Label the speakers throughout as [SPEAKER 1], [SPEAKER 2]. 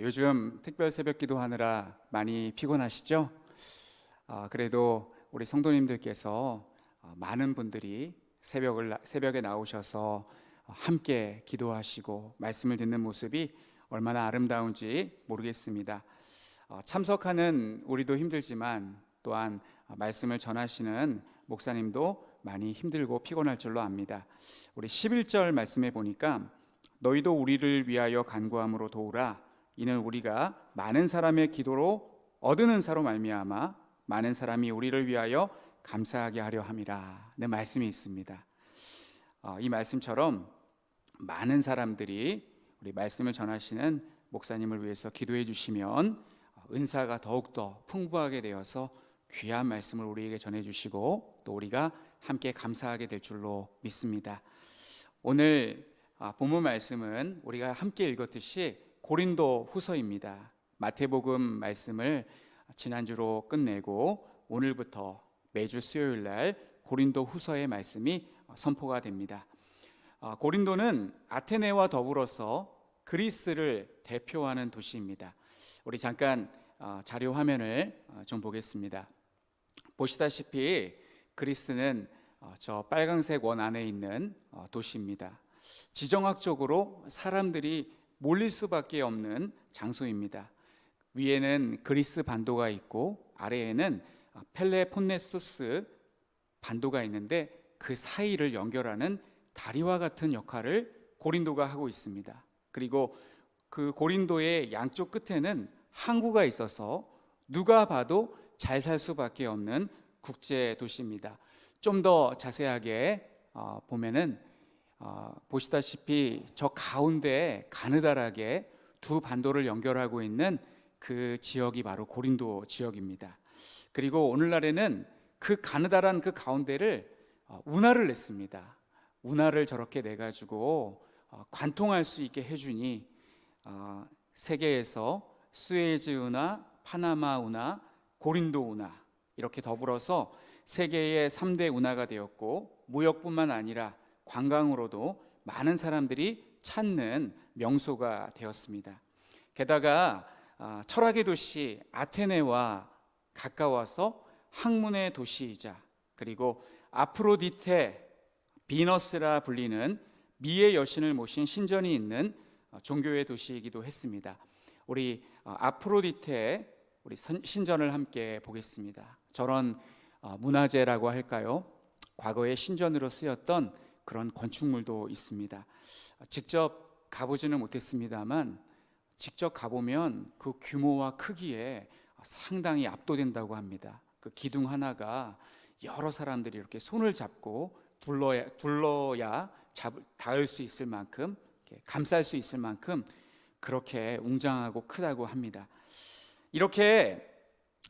[SPEAKER 1] 요즘 특별 새벽 기도하느라 많이 피곤하시죠? 그래도 우리 성도님들께서 많은 분들이 새벽에 나오셔서 함께 기도하시고 말씀을 듣는 모습이 얼마나 아름다운지 모르겠습니다. 참석하는 우리도 힘들지만 또한 말씀을 전하시는 목사님도 많이 힘들고 피곤할 줄로 압니다. 우리 11절 말씀에 보니까 너희도 우리를 위하여 간구함으로 도우라. 이는 우리가 많은 사람의 기도로 얻은 은사로 말미암아 많은 사람이 우리를 위하여 감사하게 하려 함이라 는 말씀이 있습니다. 이 말씀처럼 많은 사람들이 우리 말씀을 전하시는 목사님을 위해서 기도해 주시면 은사가 더욱더 풍부하게 되어서 귀한 말씀을 우리에게 전해주시고 또 우리가 함께 감사하게 될 줄로 믿습니다. 오늘 본문 말씀은 우리가 함께 읽었듯이 고린도 후서입니다. 마태복음 말씀을 지난주로 끝내고 오늘부터 매주 수요일 날 고린도 후서의 말씀이 선포가 됩니다. 고린도는 아테네와 더불어서 그리스를 대표하는 도시입니다. 우리 잠깐 자료 화면을 좀 보겠습니다. 보시다시피 그리스는 저 빨강색 원 안에 있는 도시입니다. 지정학적으로 사람들이 몰릴 수밖에 없는 장소입니다. 위에는 그리스 반도가 있고 아래에는 펠레폰네소스 반도가 있는데 그 사이를 연결하는 다리와 같은 역할을 고린도가 하고 있습니다. 그리고 그 고린도의 양쪽 끝에는 항구가 있어서 누가 봐도 잘 살 수밖에 없는 국제 도시입니다. 좀 더 자세하게 보면은 보시다시피 저 가운데 가느다랗게 두 반도를 연결하고 있는 그 지역이 바로 고린도 지역입니다. 그리고 오늘날에는 그 가느다란 그 가운데를 운하를 냈습니다. 운하를 저렇게 내가지고 관통할 수 있게 해주니 세계에서 수에즈 운하, 파나마 운하, 고린도 운하 이렇게 더불어서 세계의 3대 운하가 되었고 무역뿐만 아니라 관광으로도 많은 사람들이 찾는 명소가 되었습니다. 게다가 철학의 도시 아테네와 가까워서 학문의 도시이자 그리고 아프로디테, 비너스라 불리는 미의 여신을 모신 신전이 있는 종교의 도시이기도 했습니다. 우리 아프로디테 우리 신전을 함께 보겠습니다. 저런 문화재라고 할까요? 과거에 신전으로 쓰였던 그런 건축물도 있습니다. 직접 가보지는 못했습니다만 직접 가보면 그 규모와 크기에 상당히 압도된다고 합니다. 그 기둥 하나가 여러 사람들이 이렇게 손을 잡고 둘러야 닿을 수 있을 만큼 감쌀 수 있을 만큼 그렇게 웅장하고 크다고 합니다. 이렇게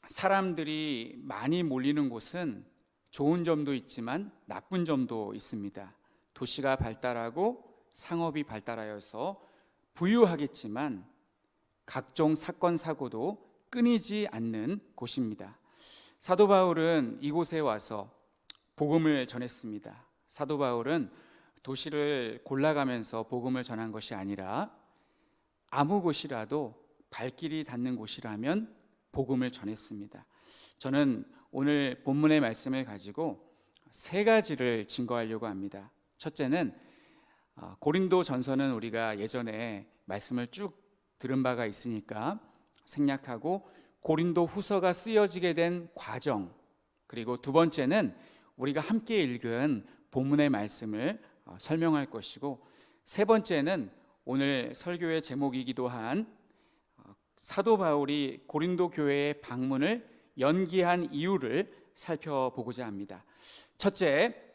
[SPEAKER 1] 사람들이 많이 몰리는 곳은 좋은 점도 있지만 나쁜 점도 있습니다. 도시가 발달하고 상업이 발달하여서 부유하겠지만 각종 사건 사고도 끊이지 않는 곳입니다. 사도 바울은 이곳에 와서 복음을 전했습니다. 사도 바울은 도시를 골라가면서 복음을 전한 것이 아니라 아무 곳이라도 발길이 닿는 곳이라면 복음을 전했습니다. 저는 오늘 본문의 말씀을 가지고 세 가지를 증거하려고 합니다. 첫째는 고린도 전서는 우리가 예전에 말씀을 쭉 들은 바가 있으니까 생략하고 고린도 후서가 쓰여지게 된 과정, 그리고 두 번째는 우리가 함께 읽은 본문의 말씀을 설명할 것이고 세 번째는 오늘 설교의 제목이기도 한 사도 바울이 고린도 교회의 방문을 연기한 이유를 살펴보고자 합니다. 첫째,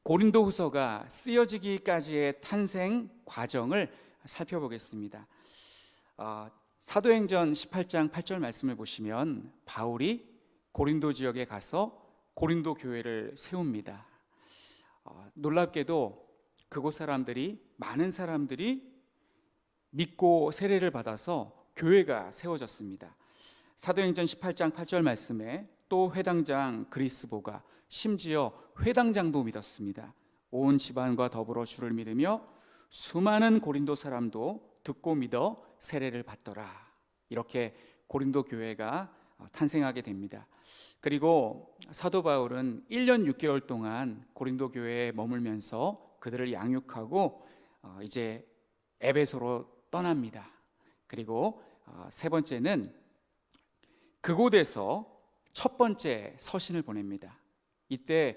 [SPEAKER 1] 고린도 후서가 쓰여지기까지의 탄생 과정을 살펴보겠습니다. 사도행전 18장 8절 말씀을 보시면 바울이 고린도 지역에 가서 고린도 교회를 세웁니다. 놀랍게도 그곳 많은 사람들이 믿고 세례를 받아서 교회가 세워졌습니다. 사도행전 18장 8절 말씀에 또 회당장 그리스보가 심지어 회당장도 믿었습니다. 온 집안과 더불어 주를 믿으며 수많은 고린도 사람도 듣고 믿어 세례를 받더라. 이렇게 고린도 교회가 탄생하게 됩니다. 그리고 사도 바울은 1년 6개월 동안 고린도 교회에 머물면서 그들을 양육하고 이제 에베소로 떠납니다. 그리고 세 번째는 그곳에서 첫 번째 서신을 보냅니다. 이때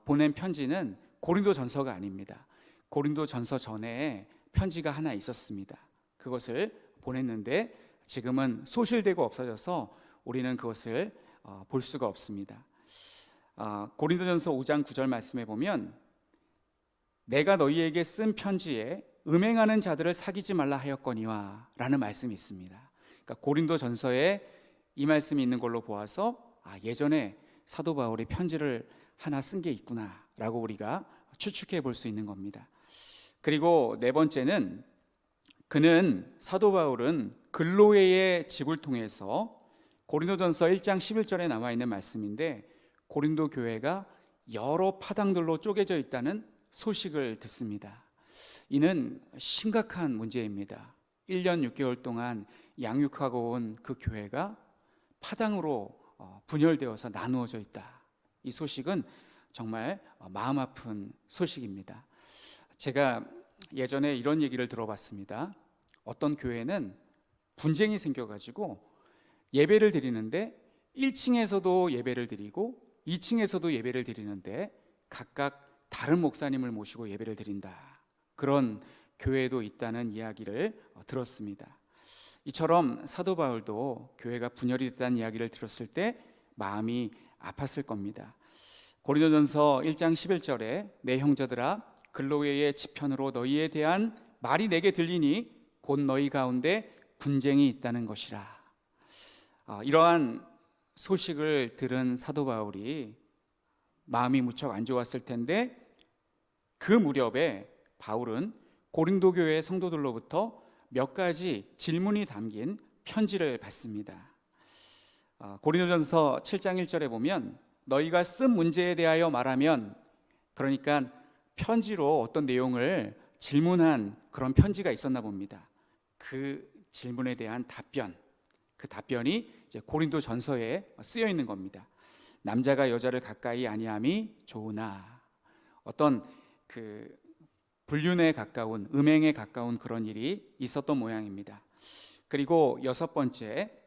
[SPEAKER 1] 보낸 편지는 고린도전서가 아닙니다. 고린도전서 전에 편지가 하나 있었습니다. 그것을 보냈는데 지금은 소실되고 없어져서 우리는 그것을 볼 수가 없습니다. 고린도전서 5장 9절 말씀에 보면 내가 너희에게 쓴 편지에 음행하는 자들을 사귀지 말라 하였거니와 라는 말씀이 있습니다. 그러니까 고린도전서에 이 말씀이 있는 걸로 보아서 예전에 사도 바울이 편지를 하나 쓴 게 있구나 라고 우리가 추측해 볼 수 있는 겁니다. 그리고 네 번째는 사도 바울은 글로웨의 집을 통해서 고린도전서 1장 11절에 나와 있는 말씀인데 고린도 교회가 여러 파당들로 쪼개져 있다는 소식을 듣습니다. 이는 심각한 문제입니다. 1년 6개월 동안 양육하고 온 그 교회가 파당으로 분열되어서 나누어져 있다. 이 소식은 정말 마음 아픈 소식입니다. 제가 예전에 이런 얘기를 들어봤습니다. 어떤 교회는 분쟁이 생겨가지고 예배를 드리는데 1층에서도 예배를 드리고 2층에서도 예배를 드리는데 각각 다른 목사님을 모시고 예배를 드린다. 그런 교회도 있다는 이야기를 들었습니다. 이처럼 사도 바울도 교회가 분열이 됐다는 이야기를 들었을 때 마음이 아팠을 겁니다. 고린도전서 1장 11절에 내 형제들아 글로웨의 지편으로 너희에 대한 말이 내게 들리니 곧 너희 가운데 분쟁이 있다는 것이라. 이러한 소식을 들은 사도 바울이 마음이 무척 안 좋았을 텐데 그 무렵에 바울은 고린도 교회 성도들로부터 몇 가지 질문이 담긴 편지를 받습니다. 고린도전서 7장 1절에 보면 너희가 쓴 문제에 대하여 말하면, 그러니까 편지로 어떤 내용을 질문한 그런 편지가 있었나 봅니다. 그 질문에 대한 답변, 그 답변이 이제 고린도전서에 쓰여 있는 겁니다. 남자가 여자를 가까이 아니함이 좋으나, 어떤 그 불륜에 가까운, 음행에 가까운 그런 일이 있었던 모양입니다. 그리고 여섯 번째,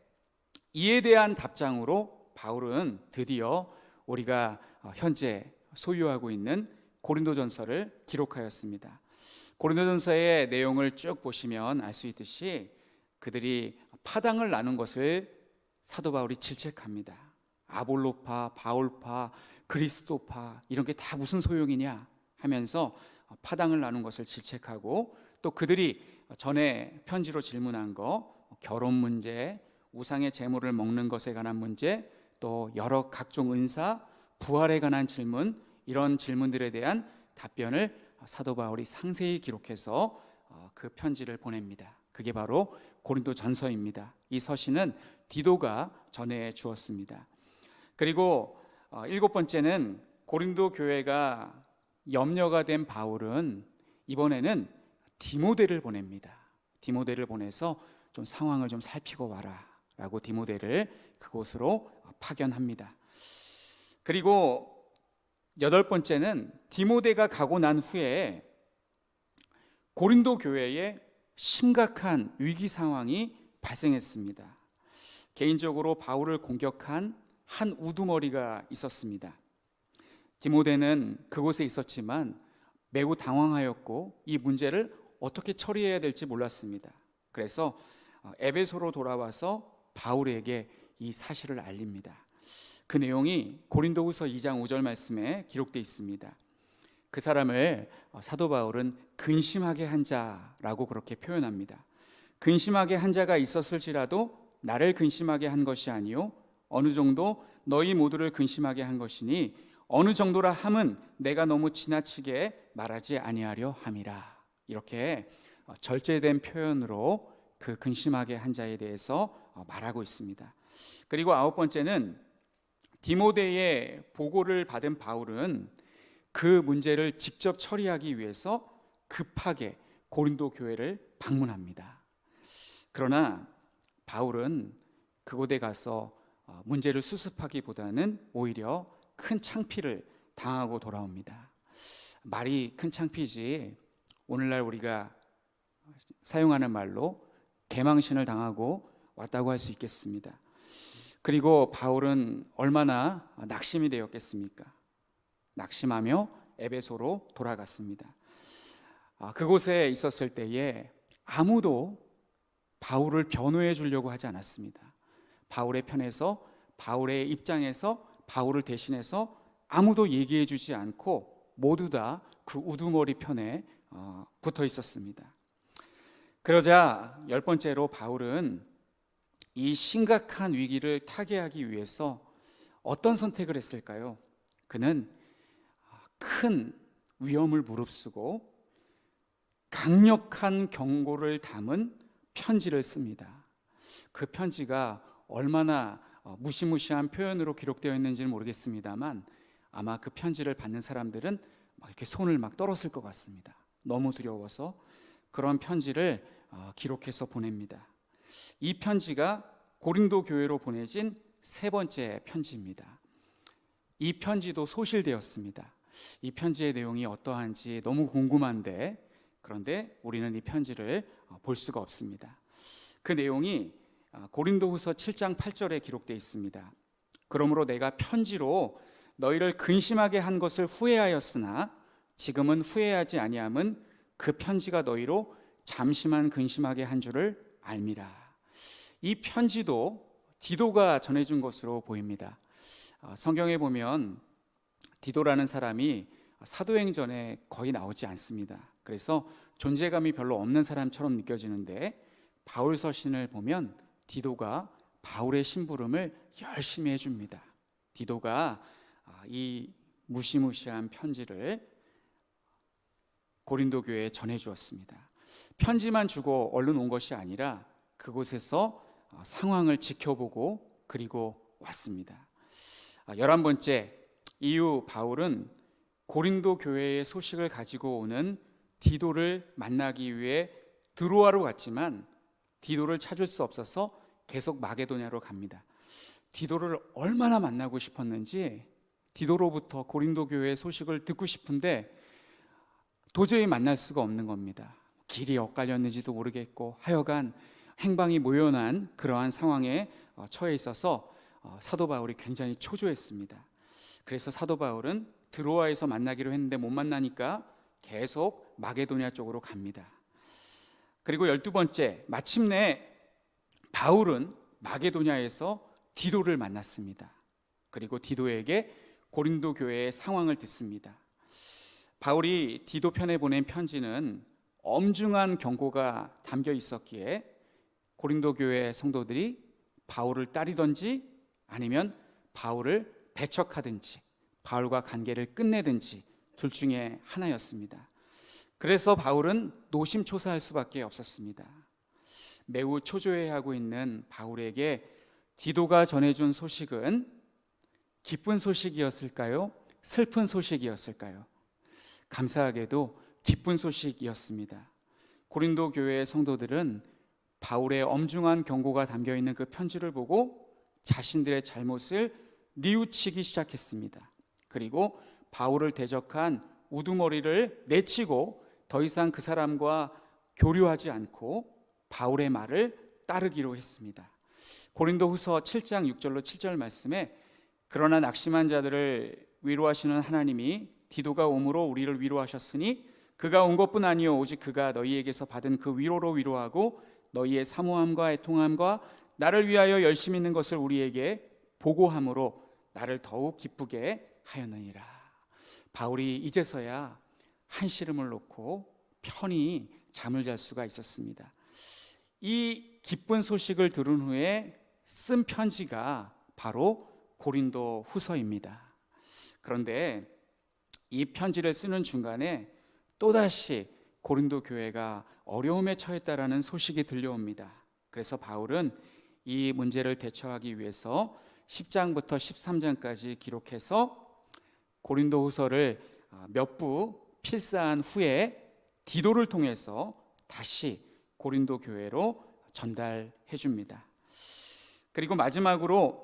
[SPEAKER 1] 이에 대한 답장으로 바울은 드디어 우리가 현재 소유하고 있는 고린도전서를 기록하였습니다. 고린도전서의 내용을 쭉 보시면 알 수 있듯이 그들이 파당을 나눈 것을 사도 바울이 질책합니다. 아볼로파, 바울파, 그리스도파 이런 게 다 무슨 소용이냐 하면서 파당을 나눈 것을 질책하고, 또 그들이 전에 편지로 질문한 거, 결혼 문제, 우상의 제물을 먹는 것에 관한 문제, 또 여러 각종 은사, 부활에 관한 질문, 이런 질문들에 대한 답변을 사도 바울이 상세히 기록해서 그 편지를 보냅니다. 그게 바로 고린도전서입니다. 이 서신은 디도가 전해 주었습니다. 그리고 일곱 번째는 고린도 교회가 염려가 된 바울은 이번에는 디모데를 보냅니다. 디모데를 보내서 좀 상황을 좀 살피고 와라 라고 디모데를 그곳으로 파견합니다. 그리고 여덟 번째는 디모데가 가고 난 후에 고린도 교회에 심각한 위기 상황이 발생했습니다. 개인적으로 바울을 공격한 한 우두머리가 있었습니다. 디모데는 그곳에 있었지만 매우 당황하였고 이 문제를 어떻게 처리해야 될지 몰랐습니다. 그래서 에베소로 돌아와서 바울에게 이 사실을 알립니다. 그 내용이 고린도후서 2장 5절 말씀에 기록되어 있습니다. 그 사람을 사도 바울은 근심하게 한 자라고 그렇게 표현합니다. 근심하게 한 자가 있었을지라도 나를 근심하게 한 것이 아니요 어느 정도 너희 모두를 근심하게 한 것이니 어느 정도라 함은 내가 너무 지나치게 말하지 아니하려 함이라. 이렇게 절제된 표현으로 그 근심하게 한 자에 대해서 말하고 있습니다. 그리고 아홉 번째는 디모데의 보고를 받은 바울은 그 문제를 직접 처리하기 위해서 급하게 고린도 교회를 방문합니다. 그러나 바울은 그곳에 가서 문제를 수습하기보다는 오히려 큰 창피를 당하고 돌아옵니다. 말이 큰 창피지 오늘날 우리가 사용하는 말로 개망신을 당하고 왔다고 할 수 있겠습니다. 그리고 바울은 얼마나 낙심이 되었겠습니까? 낙심하며 에베소로 돌아갔습니다. 그곳에 있었을 때에 아무도 바울을 변호해 주려고 하지 않았습니다. 바울의 편에서, 바울의 입장에서, 바울을 대신해서 아무도 얘기해 주지 않고 모두 다 그 우두머리 편에 붙어 있었습니다. 그러자 10번째로 바울은 이 심각한 위기를 타개하기 위해서 어떤 선택을 했을까요? 그는 큰 위험을 무릅쓰고 강력한 경고를 담은 편지를 씁니다. 그 편지가 얼마나 무시무시한 표현으로 기록되어 있는지는 모르겠습니다만 아마 그 편지를 받는 사람들은 막 이렇게 손을 막 떨었을 것 같습니다. 너무 두려워서 그런 편지를 기록해서 보냅니다. 이 편지가 고린도 교회로 보내진 3번째 편지입니다. 이 편지도 소실되었습니다. 이 편지의 내용이 어떠한지 너무 궁금한데 그런데 우리는 이 편지를 볼 수가 없습니다. 그 내용이 고린도후서 7장 8절에 기록되어 있습니다. 그러므로 내가 편지로 너희를 근심하게 한 것을 후회하였으나 지금은 후회하지 아니함은 그 편지가 너희로 잠시만 근심하게 한 줄을 알미라. 이 편지도 디도가 전해준 것으로 보입니다. 성경에 보면 디도라는 사람이 사도행전에 거의 나오지 않습니다. 그래서 존재감이 별로 없는 사람처럼 느껴지는데 바울 서신을 보면 디도가 바울의 심부름을 열심히 해줍니다. 디도가 이 무시무시한 편지를 고린도 교회에 전해주었습니다. 편지만 주고 얼른 온 것이 아니라 그곳에서 상황을 지켜보고 그리고 왔습니다. 11번째, 이후 바울은 고린도 교회의 소식을 가지고 오는 디도를 만나기 위해 드로아로 갔지만 디도를 찾을 수 없어서 계속 마게도냐로 갑니다. 디도를 얼마나 만나고 싶었는지 디도로부터 고린도 교회의 소식을 듣고 싶은데 도저히 만날 수가 없는 겁니다. 길이 엇갈렸는지도 모르겠고 하여간 행방이 모연한 그러한 상황에 처해 있어서 사도 바울이 굉장히 초조했습니다. 그래서 사도 바울은 드로아에서 만나기로 했는데 못 만나니까 계속 마게도냐 쪽으로 갑니다. 그리고 12번째, 마침내 바울은 마게도냐에서 디도를 만났습니다. 그리고 디도에게 고린도 교회의 상황을 듣습니다. 바울이 디도 편에 보낸 편지는 엄중한 경고가 담겨 있었기에 고린도 교회 성도들이 바울을 따르든지 아니면 바울을 배척하든지 바울과 관계를 끝내든지 둘 중에 하나였습니다. 그래서 바울은 노심초사할 수밖에 없었습니다. 매우 초조해하고 있는 바울에게 디도가 전해준 소식은 기쁜 소식이었을까요? 슬픈 소식이었을까요? 감사하게도 기쁜 소식이었습니다. 고린도 교회의 성도들은 바울의 엄중한 경고가 담겨있는 그 편지를 보고 자신들의 잘못을 뉘우치기 시작했습니다. 그리고 바울을 대적한 우두머리를 내치고 더 이상 그 사람과 교류하지 않고 바울의 말을 따르기로 했습니다. 고린도후서 7장 6절로 7절 말씀에 그러나 낙심한 자들을 위로하시는 하나님이 디도가 오므로 우리를 위로하셨으니 그가 온 것뿐 아니요 오직 그가 너희에게서 받은 그 위로로 위로하고 너희의 사모함과 애통함과 나를 위하여 열심히 있는 것을 우리에게 보고함으로 나를 더욱 기쁘게 하였느니라. 바울이 이제서야 한시름을 놓고 편히 잠을 잘 수가 있었습니다. 이 기쁜 소식을 들은 후에 쓴 편지가 바로 고린도 후서입니다. 그런데 이 편지를 쓰는 중간에 또다시 고린도 교회가 어려움에 처했다라는 소식이 들려옵니다. 그래서 바울은 이 문제를 대처하기 위해서 10장부터 13장까지 기록해서 고린도 후서를 몇 부 필사한 후에 디도를 통해서 다시 고린도 교회로 전달해 줍니다. 그리고 마지막으로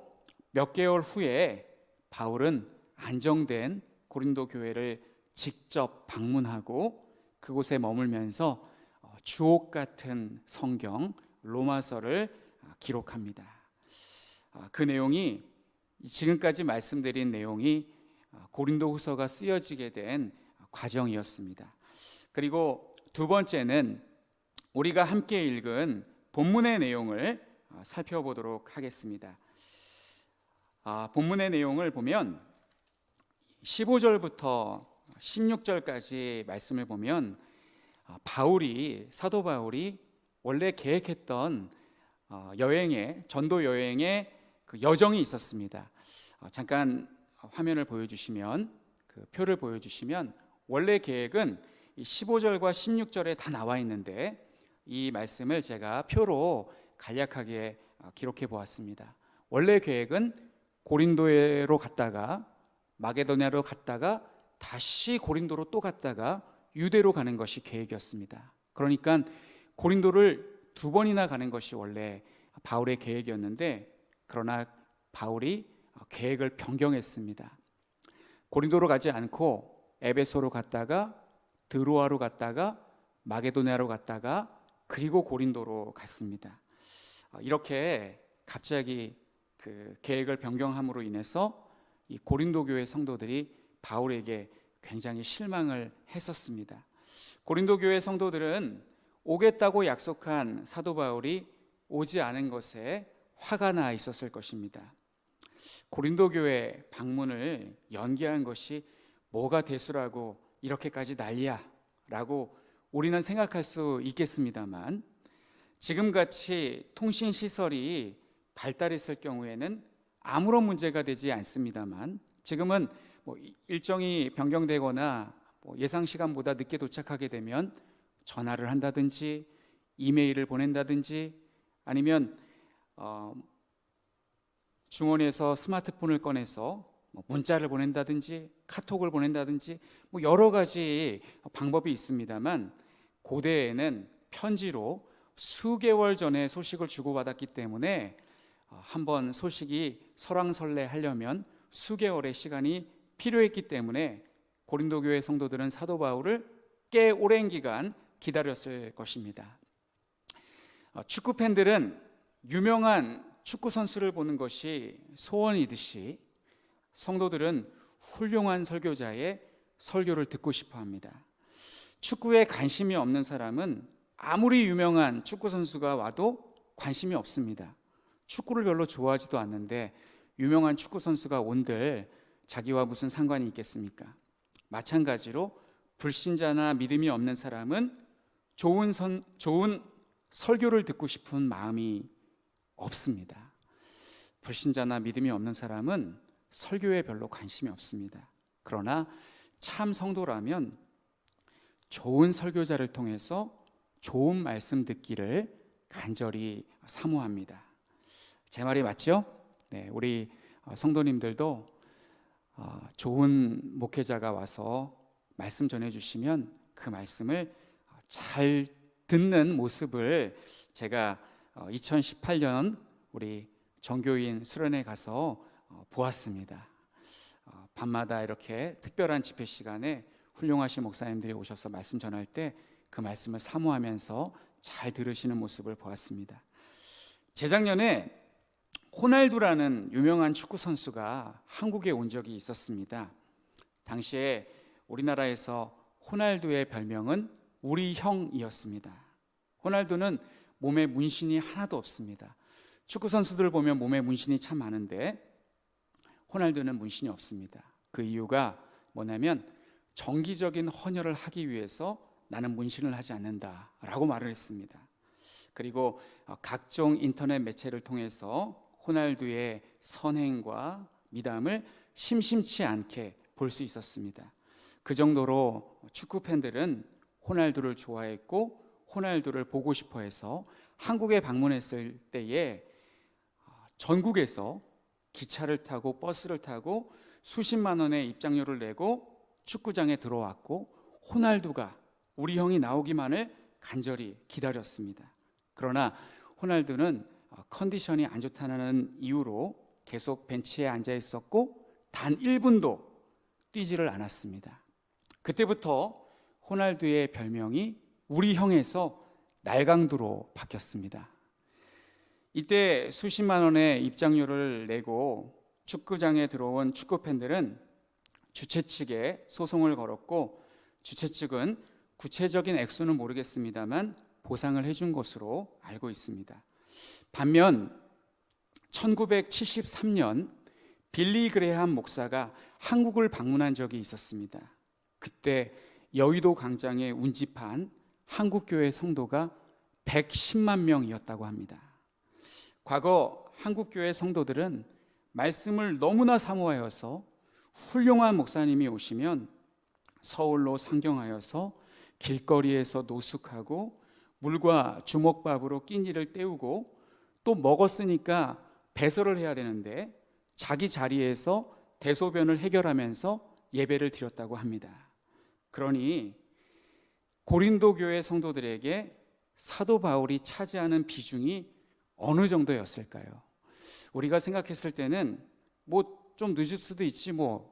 [SPEAKER 1] 몇 개월 후에 바울은 안정된 고린도 교회를 직접 방문하고 그곳에 머물면서 주옥 같은 성경 로마서를 기록합니다. 그 내용이 지금까지 말씀드린 내용이 고린도후서가 쓰여지게 된 과정이었습니다. 그리고 두 번째는 우리가 함께 읽은 본문의 내용을 살펴보도록 하겠습니다. 본문의 내용을 보면 15절부터 16절까지 말씀을 보면 사도 바울이 원래 계획했던 전도 여행의 그 여정이 있었습니다. 잠깐 화면을 보여주시면, 그 표를 보여주시면 원래 계획은 15절과 16절에 다 나와 있는데 이 말씀을 제가 표로 간략하게 기록해 보았습니다. 원래 계획은 고린도로 갔다가 마게도냐로 갔다가 다시 고린도로 또 갔다가 유대로 가는 것이 계획이었습니다. 그러니까 고린도를 두 번이나 가는 것이 원래 바울의 계획이었는데, 그러나 바울이 계획을 변경했습니다. 고린도로 가지 않고 에베소로 갔다가 드로아로 갔다가 마게도냐로 갔다가 그리고 고린도로 갔습니다. 이렇게 갑자기 그 계획을 변경함으로 인해서 이 고린도 교회 성도들이 바울에게 굉장히 실망을 했었습니다. 고린도 교회 성도들은 오겠다고 약속한 사도 바울이 오지 않은 것에 화가 나 있었을 것입니다. 고린도 교회 방문을 연기한 것이 뭐가 대수라고 이렇게까지 난리야 라고 우리는 생각할 수 있겠습니다만, 지금같이 통신시설이 발달했을 경우에는 아무런 문제가 되지 않습니다만, 지금은 일정이 변경되거나 예상 시간보다 늦게 도착하게 되면 전화를 한다든지 이메일을 보낸다든지 아니면 중원에서 스마트폰을 꺼내서 문자를 보낸다든지 카톡을 보낸다든지 여러 가지 방법이 있습니다만, 고대에는 편지로 수개월 전에 소식을 주고받았기 때문에 한번 소식이 설왕설래하려면 수개월의 시간이 필요했기 때문에 고린도 교회 성도들은 사도 바울을 꽤 오랜 기간 기다렸을 것입니다. 축구 팬들은 유명한 축구 선수를 보는 것이 소원이듯이 성도들은 훌륭한 설교자의 설교를 듣고 싶어 합니다. 축구에 관심이 없는 사람은 아무리 유명한 축구 선수가 와도 관심이 없습니다. 축구를 별로 좋아하지도 않는데 유명한 축구 선수가 온들 자기와 무슨 상관이 있겠습니까? 마찬가지로 불신자나 믿음이 없는 사람은 좋은 설교를 듣고 싶은 마음이 없습니다. 불신자나 믿음이 없는 사람은 설교에 별로 관심이 없습니다. 그러나 참 성도라면 좋은 설교자를 통해서 좋은 말씀 듣기를 간절히 사모합니다. 제 말이 맞죠? 네, 우리 성도님들도 좋은 목회자가 와서 말씀 전해주시면 그 말씀을 잘 듣는 모습을 제가 2018년 우리 정교인 수련회 가서 보았습니다. 밤마다 이렇게 특별한 집회 시간에 훌륭하신 목사님들이 오셔서 말씀 전할 때 그 말씀을 사모하면서 잘 들으시는 모습을 보았습니다. 재작년에 호날두라는 유명한 축구 선수가 한국에 온 적이 있었습니다. 당시에 우리나라에서 호날두의 별명은 우리 형이었습니다. 호날두는 몸에 문신이 하나도 없습니다. 축구 선수들 보면 몸에 문신이 참 많은데 호날두는 문신이 없습니다. 그 이유가 뭐냐면 정기적인 헌혈을 하기 위해서 나는 문신을 하지 않는다라고 말을 했습니다. 그리고 각종 인터넷 매체를 통해서 호날두의 선행과 미담을 심심치 않게 볼 수 있었습니다. 그 정도로 축구 팬들은 호날두를 좋아했고 호날두를 보고 싶어 해서 한국에 방문했을 때에 전국에서 기차를 타고 버스를 타고 수십만 원의 입장료를 내고 축구장에 들어왔고 호날두가 우리 형이 나오기만을 간절히 기다렸습니다. 그러나 호날두는 컨디션이 안 좋다는 이유로 계속 벤치에 앉아 있었고 단 1분도 뛰지를 않았습니다. 그때부터 호날두의 별명이 우리 형에서 날강두로 바뀌었습니다. 이때 수십만 원의 입장료를 내고 축구장에 들어온 축구 팬들은 주최 측에 소송을 걸었고, 주최 측은 구체적인 액수는 모르겠습니다만 보상을 해준 것으로 알고 있습니다. 반면 1973년 빌리 그레함 목사가 한국을 방문한 적이 있었습니다. 그때 여의도 광장에 운집한 한국교회 성도가 110만 명이었다고 합니다. 과거 한국교회 성도들은 말씀을 너무나 사모하여서 훌륭한 목사님이 오시면 서울로 상경하여서 길거리에서 노숙하고 물과 주먹밥으로 끼니를 때우고 또 먹었으니까 배설을 해야 되는데 자기 자리에서 대소변을 해결하면서 예배를 드렸다고 합니다. 그러니 고린도 교회 성도들에게 사도 바울이 차지하는 비중이 어느 정도였을까요? 우리가 생각했을 때는 뭐 좀 늦을 수도 있지, 뭘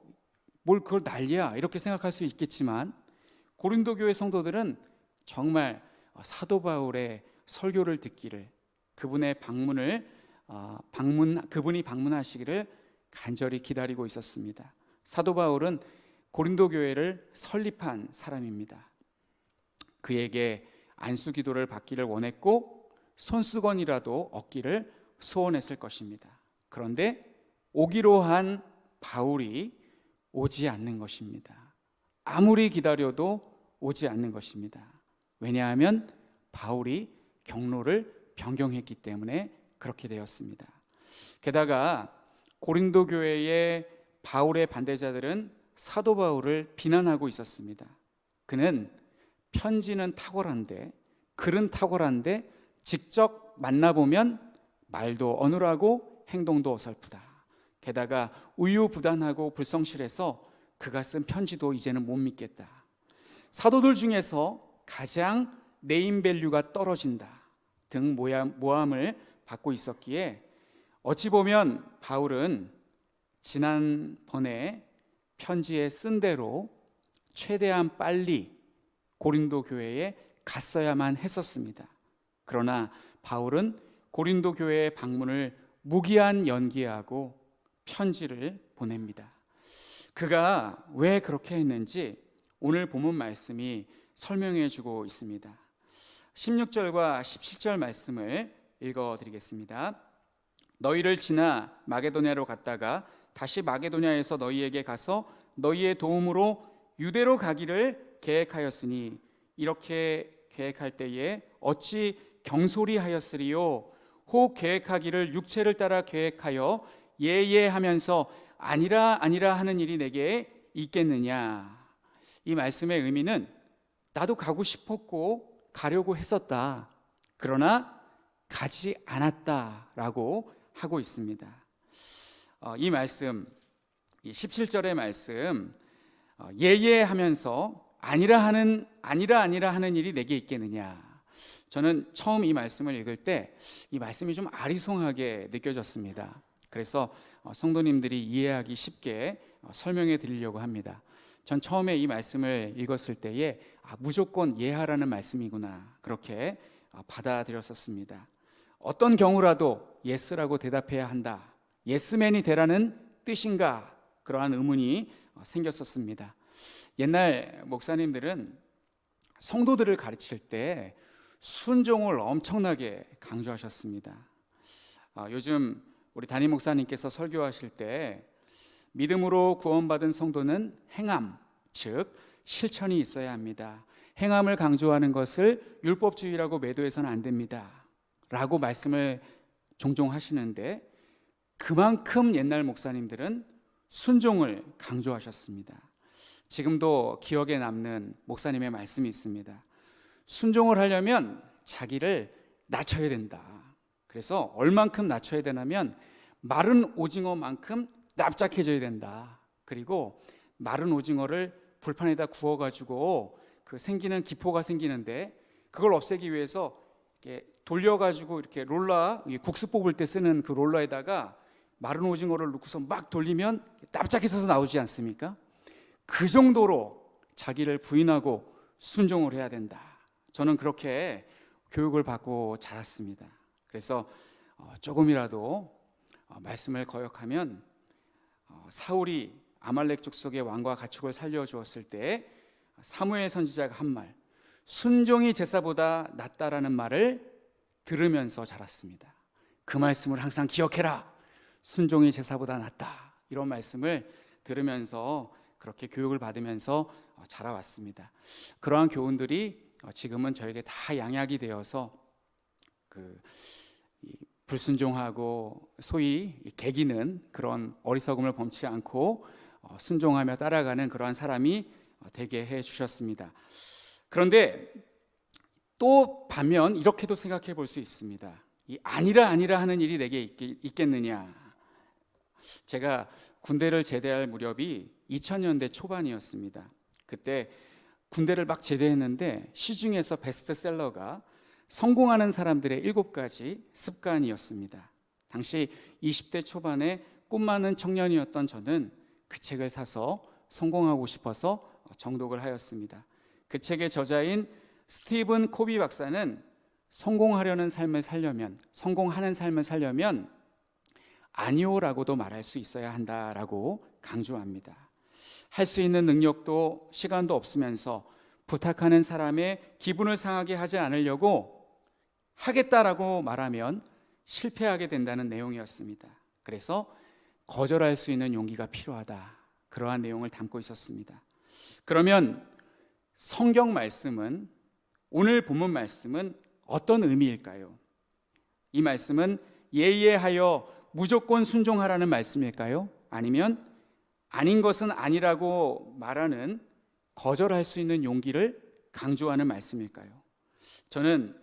[SPEAKER 1] 그걸 난리야 이렇게 생각할 수 있겠지만, 고린도 교회 성도들은 정말 사도 바울의 설교를 듣기를, 그분의 그분이 방문하시기를 간절히 기다리고 있었습니다. 사도 바울은 고린도 교회를 설립한 사람입니다. 그에게 안수 기도를 받기를 원했고 손수건이라도 얻기를 소원했을 것입니다. 그런데 오기로 한 바울이 오지 않는 것입니다. 아무리 기다려도 오지 않는 것입니다. 왜냐하면 바울이 경로를 변경했기 때문에 그렇게 되었습니다. 게다가 고린도 교회의 바울의 반대자들은 사도 바울을 비난하고 있었습니다. 그는 편지는 탁월한데, 글은 탁월한데 직접 만나보면 말도 어눌하고 행동도 어설프다. 게다가 우유부단하고 불성실해서 그가 쓴 편지도 이제는 못 믿겠다. 사도들 중에서 가장 네임밸류가 떨어진다 등 모함을 받고 있었기에, 어찌 보면 바울은 지난번에 편지에 쓴 대로 최대한 빨리 고린도 교회에 갔어야만 했었습니다. 그러나 바울은 고린도 교회의 방문을 무기한 연기하고 편지를 보냅니다. 그가 왜 그렇게 했는지 오늘 본문 말씀이 설명해 주고 있습니다. 16절과 17절 말씀을 읽어드리겠습니다. 너희를 지나 마게도냐로 갔다가 다시 마게도냐에서 너희에게 가서 너희의 도움으로 유대로 가기를 계획하였으니, 이렇게 계획할 때에 어찌 경솔히 하였으리요? 혹 계획하기를 육체를 따라 계획하여 예예하면서 아니라 아니라 하는 일이 내게 있겠느냐? 이 말씀의 의미는 나도 가고 싶었고 가려고 했었다, 그러나 가지 않았다라고 하고 있습니다. 이 말씀, 17절의 말씀, 예예하면서 아니라 아니라 하는 일이 내게 있겠느냐? 저는 처음 이 말씀을 읽을 때 이 말씀이 좀 아리송하게 느껴졌습니다. 그래서 성도님들이 이해하기 쉽게 설명해 드리려고 합니다. 전 처음에 이 말씀을 읽었을 때에 무조건 예하라는 말씀이구나, 그렇게 받아들였었습니다. 어떤 경우라도 예스라고 대답해야 한다, 예스맨이 되라는 뜻인가, 그러한 의문이 생겼었습니다. 옛날 목사님들은 성도들을 가르칠 때 순종을 엄청나게 강조하셨습니다. 요즘 우리 담임 목사님께서 설교하실 때 믿음으로 구원받은 성도는 행함, 즉 실천이 있어야 합니다. 행함을 강조하는 것을 율법주의라고 매도해서는 안 됩니다 라고 말씀을 종종 하시는데, 그만큼 옛날 목사님들은 순종을 강조하셨습니다. 지금도 기억에 남는 목사님의 말씀이 있습니다. 순종을 하려면 자기를 낮춰야 된다. 그래서 얼만큼 낮춰야 되냐면 마른 오징어만큼 납작해져야 된다. 그리고 마른 오징어를 불판에다 구워가지고 그 생기는 기포가 생기는데, 그걸 없애기 위해서 이렇게 돌려가지고 이렇게 롤러, 국수 뽑을 때 쓰는 그 롤러에다가 마른 오징어를 넣고서 막 돌리면 납작해서 나오지 않습니까? 그 정도로 자기를 부인하고 순종을 해야 된다. 저는 그렇게 교육을 받고 자랐습니다. 그래서 조금이라도 말씀을 거역하면 사울이 아말렉 족속의 왕과 가축을 살려주었을 때 사무엘 선지자가 한 말, 순종이 제사보다 낫다라는 말을 들으면서 자랐습니다. 그 말씀을 항상 기억해라. 순종이 제사보다 낫다. 이런 말씀을 들으면서 그렇게 교육을 받으면서 자라왔습니다. 그러한 교훈들이 지금은 저에게 다 양약이 되어서 불순종하고 소위 개기는 그런 어리석음을 범치 않고 순종하며 따라가는 그러한 사람이 되게 해 주셨습니다. 그런데 또 반면 이렇게도 생각해 볼 수 있습니다. 이 아니라 하는 일이 내게 있겠느냐. 제가 군대를 제대할 무렵이 2000년대 초반이었습니다. 그때 군대를 막 제대했는데 시중에서 베스트셀러가 성공하는 사람들의 7가지 습관이었습니다. 당시 20대 초반에 꿈 많은 청년이었던 저는 그 책을 사서 성공하고 싶어서 정독을 하였습니다. 그 책의 저자인 스티븐 코비 박사는 성공하는 삶을 살려면 아니오라고도 말할 수 있어야 한다라고 강조합니다. 할 수 있는 능력도 시간도 없으면서 부탁하는 사람의 기분을 상하게 하지 않으려고 하겠다라고 말하면 실패하게 된다는 내용이었습니다. 그래서 거절할 수 있는 용기가 필요하다. 그러한 내용을 담고 있었습니다. 그러면 성경 말씀은, 오늘 본문 말씀은 어떤 의미일까요? 이 말씀은 예의하여 무조건 순종하라는 말씀일까요? 아니면 아닌 것은 아니라고 말하는 거절할 수 있는 용기를 강조하는 말씀일까요? 저는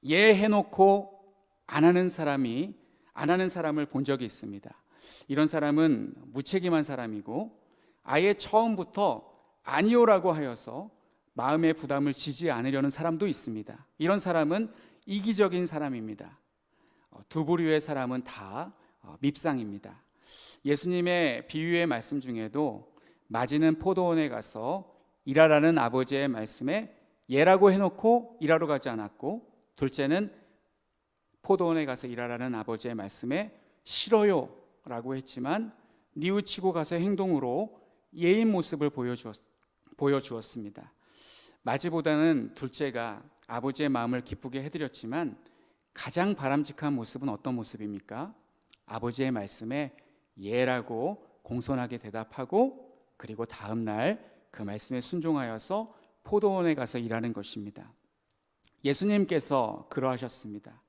[SPEAKER 1] 예해놓고 안 하는 사람을 본 적이 있습니다. 이런 사람은 무책임한 사람이고 아예 처음부터 아니오라고 하여서 마음의 부담을 지지 않으려는 사람도 있습니다. 이런 사람은 이기적인 사람입니다. 두 부류의 사람은 다 밉상입니다. 예수님의 비유의 말씀 중에도 마지는 포도원에 가서 일하라는 아버지의 말씀에 예라고 해놓고 일하러 가지 않았고, 둘째는 포도원에 가서 일하라는 아버지의 말씀에 싫어요 라고 했지만 뉘우치고 가서 행동으로 예인 모습을 보여주었습니다. 마지보다는 둘째가 아버지의 마음을 기쁘게 해드렸지만 가장 바람직한 모습은 어떤 모습입니까? 아버지의 말씀에 예라고 공손하게 대답하고 그리고 다음 날 그 말씀에 순종하여서 포도원에 가서 일하는 것입니다. 예수님께서 그러하셨습니다.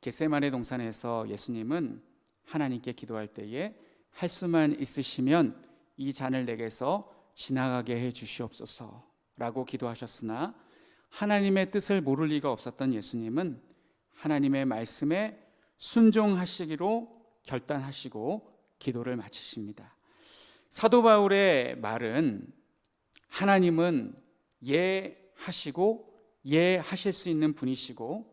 [SPEAKER 1] 겟세마네 동산에서 예수님은 하나님께 기도할 때에 할 수만 있으시면 이 잔을 내게서 지나가게 해 주시옵소서 라고 기도하셨으나 하나님의 뜻을 모를 리가 없었던 예수님은 하나님의 말씀에 순종하시기로 결단하시고 기도를 마치십니다. 사도 바울의 말은 하나님은 예하시고 예하실 수 있는 분이시고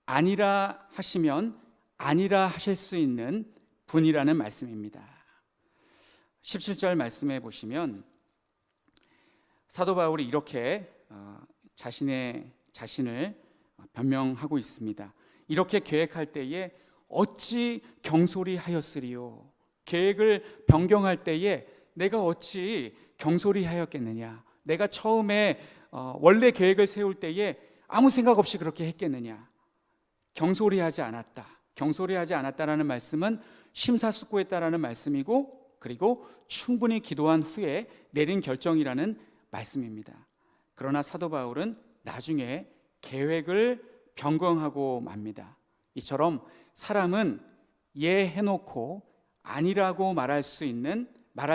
[SPEAKER 1] 아니라 하시면 아니라 하실 수 있는 분이라는 말씀입니다. 17절 말씀해 보시면 사도 바울이 이렇게 자신을 변명하고 있습니다. 이렇게 계획할 때에 어찌 경솔히 하였으리요. 계획을 변경할 때에 내가 어찌 경솔히 하였겠느냐. 내가 처음에 원래 계획을 세울 때에 아무 생각 없이 그렇게 했겠느냐. 경솔히 하지 않았다. 경솔히 하지 않았다라는 말씀은 심사숙고했다라는 말씀이고, 그리고 충분히 기도한 후에 내린 결정이라는 말씀입니다. 그러나 사도 바울은 나중에 계획을 변경하고 맙니다. 이처럼 사람은 예해놓고 아니라고 말할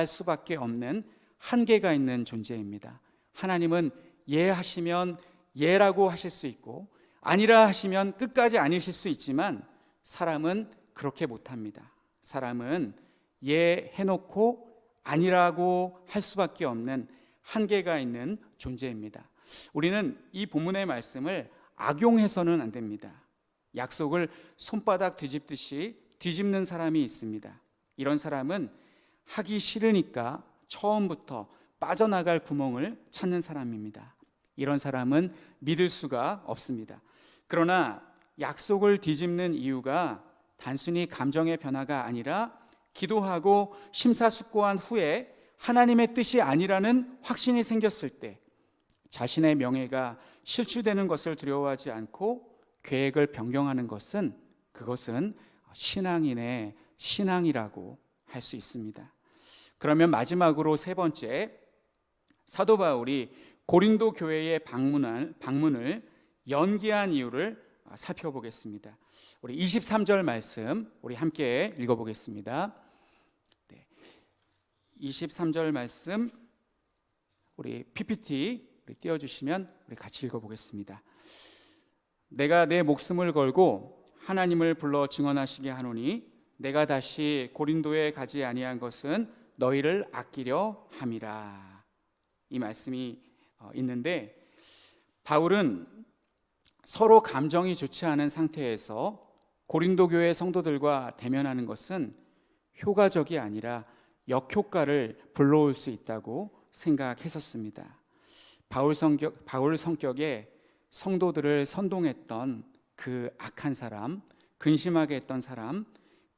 [SPEAKER 1] 수밖에 없는 한계가 있는 존재입니다. 하나님은 예하시면 예라고 하실 수 있고 아니라 하시면 끝까지 아니실 수 있지만 사람은 그렇게 못합니다. 사람은 예해놓고 아니라고 할 수밖에 없는 한계가 있는 존재입니다. 우리는 이 본문의 말씀을 악용해서는 안 됩니다. 약속을 손바닥 뒤집듯이 뒤집는 사람이 있습니다. 이런 사람은 하기 싫으니까 처음부터 빠져나갈 구멍을 찾는 사람입니다. 이런 사람은 믿을 수가 없습니다. 그러나 약속을 뒤집는 이유가 단순히 감정의 변화가 아니라 기도하고 심사숙고한 후에 하나님의 뜻이 아니라는 확신이 생겼을 때 자신의 명예가 실추되는 것을 두려워하지 않고 계획을 변경하는 것은 그것은 신앙인의 신앙이라고 할 수 있습니다. 그러면 마지막으로 세 번째, 사도 바울이 고린도 교회의 방문을 연기한 이유를 살펴보겠습니다. 우리 23절 말씀 우리 함께 읽어보겠습니다. 23절 말씀 우리 PPT 띄워주시면 우리 같이 읽어보겠습니다. 내가 내 목숨을 걸고 하나님을 불러 증언하시게 하노니 내가 다시 고린도에 가지 아니한 것은 너희를 아끼려 함이라. 이 말씀이 있는데 바울은 서로 감정이 좋지 않은 상태에서 고린도 교회 성도들과 대면하는 것은 효과적이 아니라 역효과를 불러올 수 있다고 생각했었습니다. 바울 성격에 성도들을 선동했던 그 악한 사람, 근심하게 했던 사람,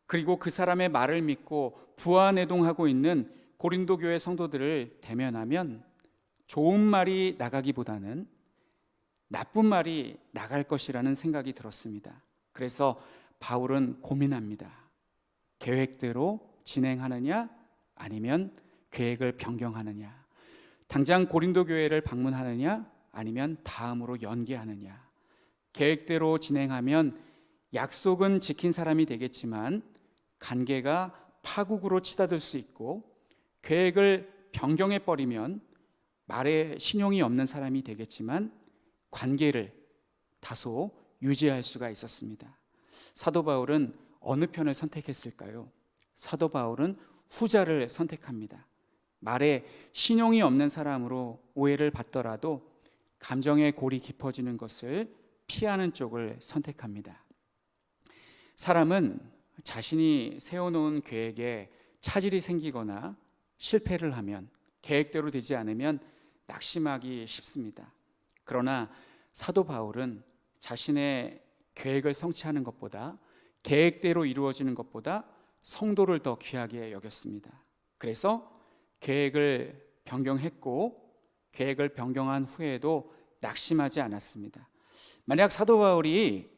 [SPEAKER 1] 그리고 그 사람의 말을 믿고 부하내동하고 있는 고린도 교회 성도들을 대면하면 좋은 말이 나가기보다는 나쁜 말이 나갈 것이라는 생각이 들었습니다. 그래서 바울은 고민합니다. 계획대로 진행하느냐 아니면 계획을 변경하느냐, 당장 고린도 교회를 방문하느냐 아니면 다음으로 연기하느냐. 계획대로 진행하면 약속은 지킨 사람이 되겠지만 관계가 파국으로 치닫을 수 있고, 계획을 변경해버리면 말에 신용이 없는 사람이 되겠지만 관계를 다소 유지할 수가 있었습니다. 사도 바울은 어느 편을 선택했을까요? 사도 바울은 후자를 선택합니다. 말에 신용이 없는 사람으로 오해를 받더라도 감정의 골이 깊어지는 것을 피하는 쪽을 선택합니다. 사람은 자신이 세워놓은 계획에 차질이 생기거나 실패를 하면, 계획대로 되지 않으면 낙심하기 쉽습니다. 그러나 사도 바울은 자신의 계획을 성취하는 것보다, 계획대로 이루어지는 것보다 성도를 더 귀하게 여겼습니다. 그래서 계획을 변경했고, 계획을 변경한 후에도 낙심하지 않았습니다. 만약 사도 바울이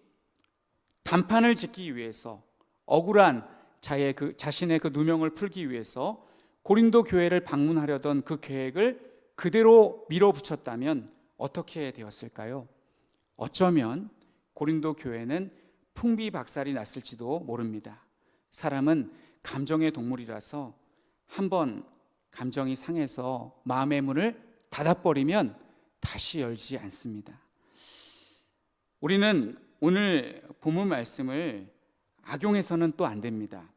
[SPEAKER 1] 단판을 짓기 위해서, 억울한 자신의 그 누명을 풀기 위해서 고린도 교회를 방문하려던 그 계획을 그대로 밀어붙였다면 어떻게 되었을까요? 어쩌면 고린도 교회는 풍비박살이 났을지도 모릅니다. 사람은 감정의 동물이라서 한번 감정이 상해서 마음의 문을 닫아버리면 다시 열지 않습니다. 우리는 오늘 본문 말씀을 악용해서는 또 안 됩니다.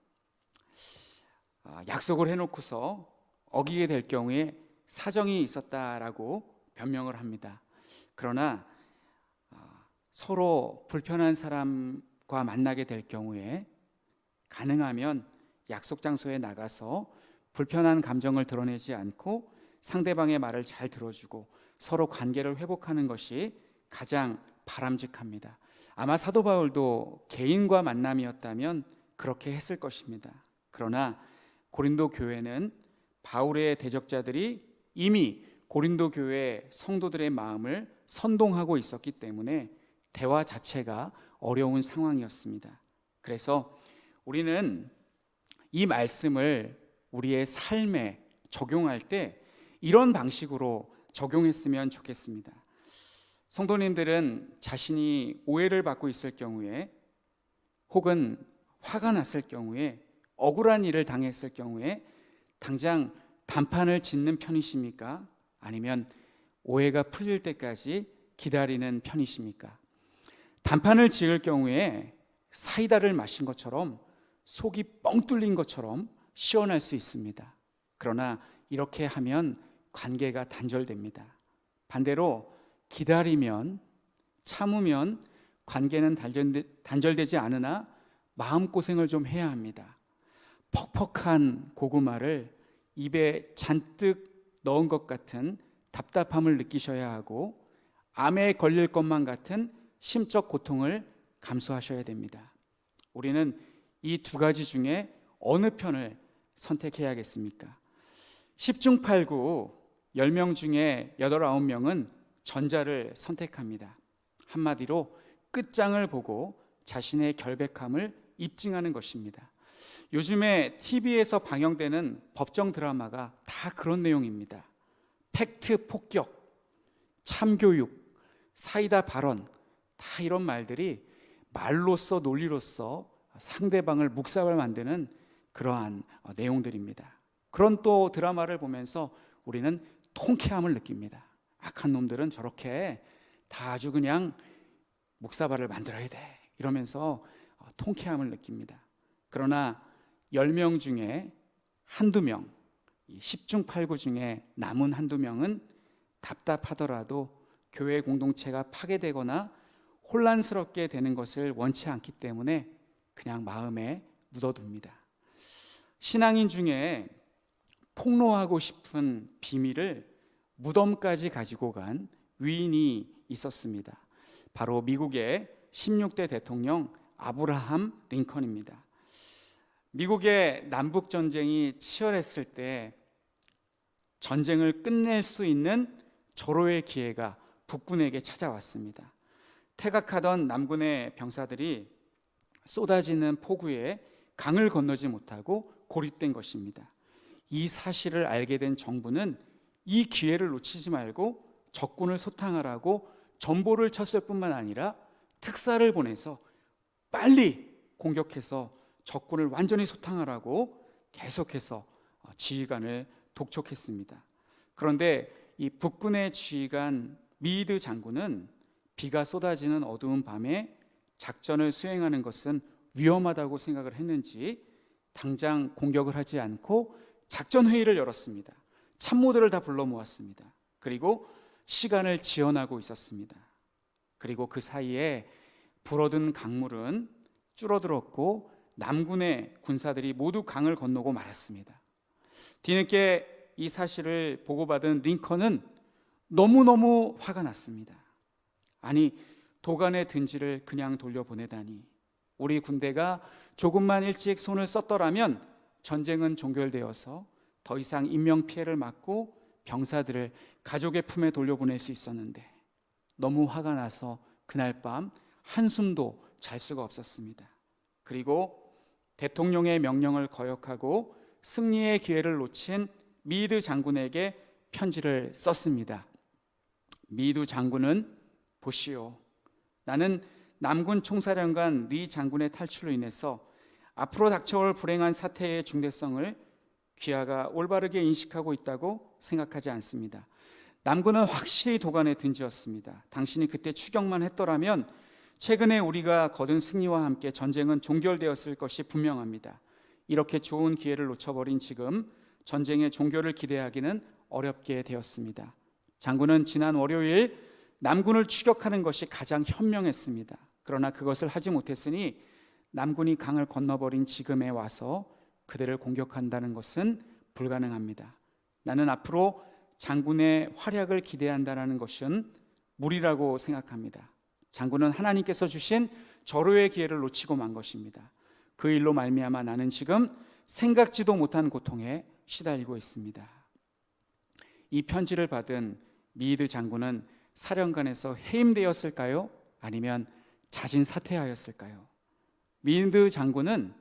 [SPEAKER 1] 약속을 해놓고서 어기게 될 경우에 사정이 있었다라고 변명을 합니다. 그러나 서로 불편한 사람과 만나게 될 경우에 가능하면 약속 장소에 나가서 불편한 감정을 드러내지 않고 상대방의 말을 잘 들어주고 서로 관계를 회복하는 것이 가장 바람직합니다. 아마 사도 바울도 개인과 만남이었다면 그렇게 했을 것입니다. 그러나 고린도 교회는 바울의 대적자들이 이미 고린도 교회 성도들의 마음을 선동하고 있었기 때문에 대화 자체가 어려운 상황이었습니다. 그래서 우리는 이 말씀을 우리의 삶에 적용할 때 이런 방식으로 적용했으면 좋겠습니다. 성도님들은 자신이 오해를 받고 있을 경우에, 혹은 화가 났을 경우에, 억울한 일을 당했을 경우에 당장 단판을 짓는 편이십니까? 아니면 오해가 풀릴 때까지 기다리는 편이십니까? 단판을 지을 경우에 사이다를 마신 것처럼, 속이 뻥 뚫린 것처럼 시원할 수 있습니다. 그러나 이렇게 하면 관계가 단절됩니다. 반대로 기다리면, 참으면 관계는 단절되지 않으나 마음고생을 좀 해야 합니다. 퍽퍽한 고구마를 입에 잔뜩 넣은 것 같은 답답함을 느끼셔야 하고 암에 걸릴 것만 같은 심적 고통을 감수하셔야 됩니다. 우리는 이 두 가지 중에 어느 편을 선택해야겠습니까? 10중 8구 10명 중에 8, 9명은 전자를 선택합니다. 한마디로 끝장을 보고 자신의 결백함을 입증하는 것입니다. 요즘에 TV에서 방영되는 법정 드라마가 다 그런 내용입니다. 팩트 폭격, 참교육, 사이다 발언, 다 이런 말들이 말로써 논리로써 상대방을 묵살을 만드는 그러한 내용들입니다. 그런 또 드라마를 보면서 우리는 통쾌함을 느낍니다. 악한 놈들은 저렇게 다 아주 그냥 묵사발을 만들어야 돼 이러면서 통쾌함을 느낍니다. 그러나 10명 중에 한두 명, 10중 8구 중에 남은 한두 명은 답답하더라도 교회 공동체가 파괴되거나 혼란스럽게 되는 것을 원치 않기 때문에 그냥 마음에 묻어둡니다. 신앙인 중에 폭로하고 싶은 비밀을 무덤까지 가지고 간 위인이 있었습니다. 바로 미국의 16대 대통령 아브라함 링컨입니다. 미국의 남북전쟁이 치열했을 때 전쟁을 끝낼 수 있는 절호의 기회가 북군에게 찾아왔습니다. 퇴각하던 남군의 병사들이 쏟아지는 폭우에 강을 건너지 못하고 고립된 것입니다. 이 사실을 알게 된 정부는 이 기회를 놓치지 말고 적군을 소탕하라고 전보를 쳤을 뿐만 아니라 특사를 보내서 빨리 공격해서 적군을 완전히 소탕하라고 계속해서 지휘관을 독촉했습니다. 그런데 이 북군의 지휘관 미드 장군은 비가 쏟아지는 어두운 밤에 작전을 수행하는 것은 위험하다고 생각을 했는지 당장 공격을 하지 않고 작전 회의를 열었습니다. 참모들을 다 불러 모았습니다. 그리고 시간을 지연하고 있었습니다. 그리고 그 사이에 불어든 강물은 줄어들었고 남군의 군사들이 모두 강을 건너고 말았습니다. 뒤늦게 이 사실을 보고받은 링컨은 너무너무 화가 났습니다. 아니, 도간의 든지를 그냥 돌려보내다니. 우리 군대가 조금만 일찍 손을 썼더라면 전쟁은 종결되어서 더 이상 인명피해를 막고 병사들을 가족의 품에 돌려보낼 수 있었는데 너무 화가 나서 그날 밤 한숨도 잘 수가 없었습니다. 그리고 대통령의 명령을 거역하고 승리의 기회를 놓친 미드 장군에게 편지를 썼습니다. 미드 장군은 보시오. 나는 남군 총사령관 리 장군의 탈출로 인해서 앞으로 닥쳐올 불행한 사태의 중대성을 귀하가 올바르게 인식하고 있다고 생각하지 않습니다. 남군은 확실히 도간의 든지였습니다. 당신이 그때 추격만 했더라면 최근에 우리가 거둔 승리와 함께 전쟁은 종결되었을 것이 분명합니다. 이렇게 좋은 기회를 놓쳐버린 지금 전쟁의 종결을 기대하기는 어렵게 되었습니다. 장군은 지난 월요일 남군을 추격하는 것이 가장 현명했습니다. 그러나 그것을 하지 못했으니 남군이 강을 건너버린 지금에 와서 그들을 공격한다는 것은 불가능합니다. 나는 앞으로 장군의 활약을 기대한다는 것은 무리라고 생각합니다. 장군은 하나님께서 주신 절호의 기회를 놓치고 만 것입니다. 그 일로 말미암아 나는 지금 생각지도 못한 고통에 시달리고 있습니다. 이 편지를 받은 미드 장군은 사령관에서 해임되었을까요? 아니면 자진 사퇴하였을까요? 미드 장군은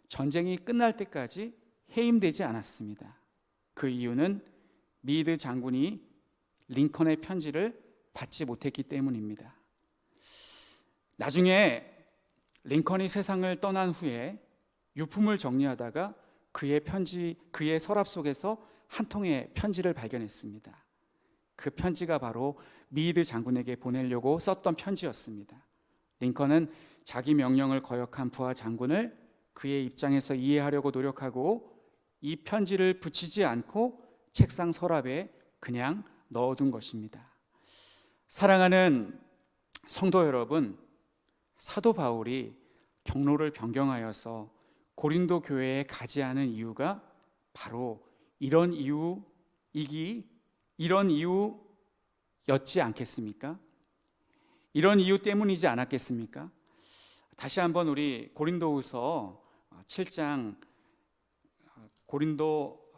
[SPEAKER 1] 전쟁이 끝날 때까지 해임되지 않았습니다. 그 이유는 미드 장군이 링컨의 편지를 받지 못했기 때문입니다. 나중에 링컨이 세상을 떠난 후에 유품을 정리하다가 그의 서랍 속에서 한 통의 편지를 발견했습니다. 그 편지가 바로 미드 장군에게 보내려고 썼던 편지였습니다. 링컨은 자기 명령을 거역한 부하 장군을 그의 입장에서 이해하려고 노력하고 이 편지를 붙이지 않고 책상 서랍에 그냥 넣어둔 것입니다. 사랑하는 성도 여러분, 사도 바울이 경로를 변경하여서 고린도 교회에 가지 않은 이유가 바로 이런 이유였지 않겠습니까? 이런 이유 때문이지 않았겠습니까? 다시 한번 우리 고린도후서 7장 고린도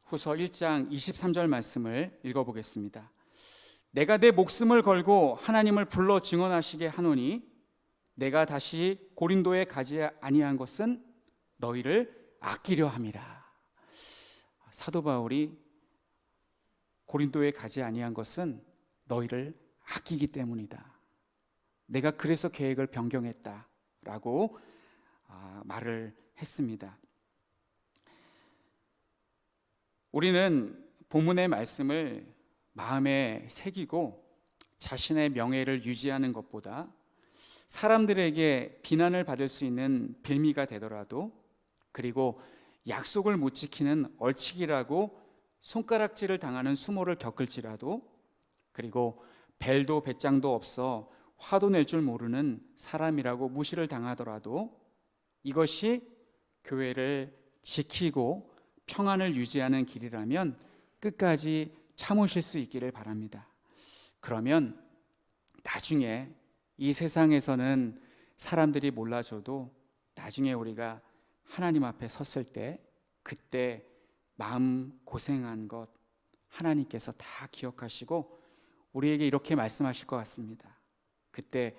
[SPEAKER 1] 후서 1장 23절 말씀을 읽어보겠습니다. 내가 내 목숨을 걸고 하나님을 불러 증언하시게 하노니 내가 다시 고린도에 가지 아니한 것은 너희를 아끼려 함이라. 사도 바울이 고린도에 가지 아니한 것은 너희를 아끼기 때문이다. 내가 그래서 계획을 변경했다라고 말을 했습니다. 우리는 본문의 말씀을 마음에 새기고 자신의 명예를 유지하는 것보다 사람들에게 비난을 받을 수 있는 빌미가 되더라도, 그리고 약속을 못 지키는 얼치기라고 손가락질을 당하는 수모를 겪을지라도, 그리고 벨도 배짱도 없어 화도 낼 줄 모르는 사람이라고 무시를 당하더라도 이것이 교회를 지키고 평안을 유지하는 길이라면 끝까지 참으실 수 있기를 바랍니다. 그러면 나중에 이 세상에서는 사람들이 몰라줘도 나중에 우리가 하나님 앞에 섰을 때 그때 마음 고생한 것 하나님께서 다 기억하시고 우리에게 이렇게 말씀하실 것 같습니다. 그때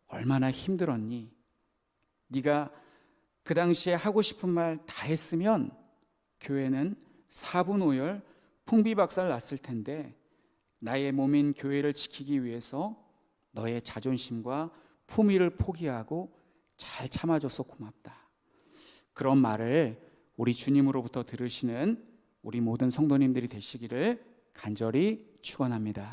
[SPEAKER 1] 얼마나 힘들었니? 네가 그 당시에 하고 싶은 말 다 했으면 교회는 사분오열 풍비박살 났을 텐데 나의 몸인 교회를 지키기 위해서 너의 자존심과 품위를 포기하고 잘 참아줘서 고맙다. 그런 말을 우리 주님으로부터 들으시는 우리 모든 성도님들이 되시기를 간절히 축원합니다.